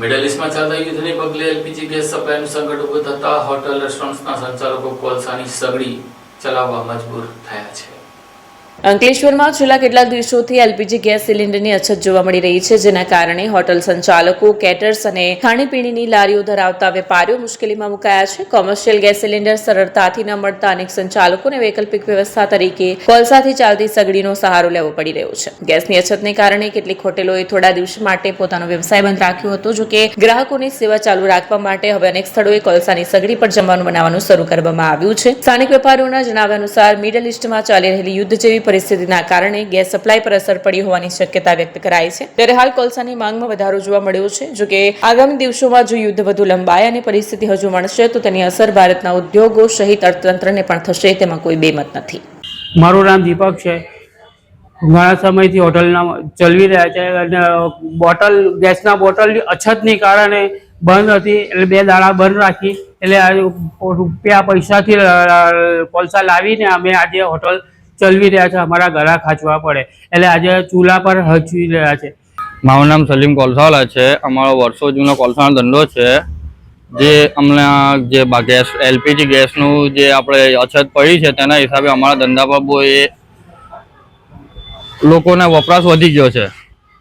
Middle ઈસ્ટમાં ચાલતા યુદ્ધને પગલે LPG gas સપ્લાયનું સંકટ ઊભું થતા હોટલ રેસ્ટોરન્ટ્સના સંચાલકો કોલસાની સગડી ચલાવવા મજબૂર થયા છે। અંકલેશ્વરમાં છેલ્લા કેટલાક દિવસોથી એલપીજી ગેસ સિલિન્ડરની અછત જોવા મળી રહી છે, જેના કારણે હોટલ સંચાલકો, કેટર્સ અને ખાણીપીણીની લારીઓ ધરાવતા વેપારીઓ મુશ્કેલીમાં મુકાયા છે। કોમર્શિયલ ગેસ સિલિન્ડર સરળતાથી ન મળતા અનેક સંચાલકોને વૈકલ્પિક વ્યવસ્થા તરીકે કોલસાથી ચાલતી સગડીનો સહારો લેવો પડી રહ્યો છે। ગેસની અછતને કારણે કેટલીક હોટેલોએ થોડા દિવસ માટે પોતાનો વ્યવસાય બંધ રાખ્યો હતો, જો કે ગ્રાહકોની સેવા ચાલુ રાખવા માટે હવે અનેક સ્થળોએ કોલસાની સગડી પર જમવાનું બનાવવાનું શરૂ કરવામાં આવ્યું છે। સ્થાનિક વેપારીઓના જણાવ્યા અનુસાર મિડલ ઈસ્ટમાં ચાલી રહેલી યુદ્ધ જેવી પરિસ્થિતિના કારણે ગેસ સપ્લાય પર અસર પડી હોવાની શક્યતા વ્યક્ત કરાઈ છે। ત્યારે હાલ કોલસાની માંગમાં વધારો જોવા મળ્યો છે। જો કે આગામી દિવસોમાં જો યુદ્ધ વધુ લંબાય અને પરિસ્થિતિ હજુ વણસે તો તેની અસર ભારતના ઉદ્યોગો સહિત અર્થતંત્રને પણ થશે, તેમાં કોઈ બેમત નથી। મારું નામ દીપક છે। ઘણા સમયથી હોટલના ચલાવી રહ્યા છે અને ગેસના બોટલની અછતની કારણે બંધ હતી, એટલે 2 દાડા બંધ રાખી, એટલે રૂપિયા પૈસાથી કોલસા લાવીને અમે આજે હોટલ ચલાવી રહ્યા છે। અમારા ઘરા ખાંચવા પડે એટલે આજે ચૂલા પર હચવી રહ્યા છે। મારું નામ સલીમ કોલસાવાલા છે। અમારો વર્ષો જૂનો કોલસાનો ધંધો છે। જે અમને જે ગેસ એલપીજી ગેસનું જે આપણે અછત પડી છે તેના હિસાબે અમારા ધંધા પર બહુ એ લોકોને વપરાશ વધી ગયો છે।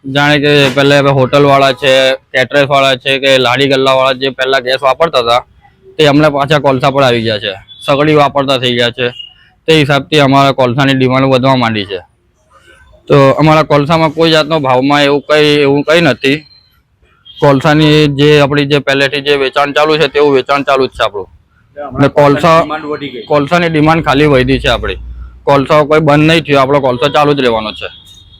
જાણે કે પહેલાં હોટલવાળા છે, કેટરસવાળા છે કે લારી ગલ્લાવાળા જે પહેલાં ગેસ વાપરતા હતા તે અમને પાછા કોલસા પર આવી ગયા છે, સગડી વાપરતા થઈ ગયા છે। તે હિસાબથી અમારા કોલસાની ડિમાન્ડ વધવા માંડી છે। તો અમારા કોલસામાં કોઈ જાતનો ભાવમાં એવું કંઈ નથી। કોલસાની જે આપણી જે પહેલેથી જે વેચાણ ચાલુ છે તેવું વેચાણ ચાલુ જ છે આપણું। કોલસાની ડિમાન્ડ ખાલી વધી છે આપણી। કોલસા કોઈ બંધ નહીં થયો, આપણો કોલસો ચાલુ જ રહેવાનો છે।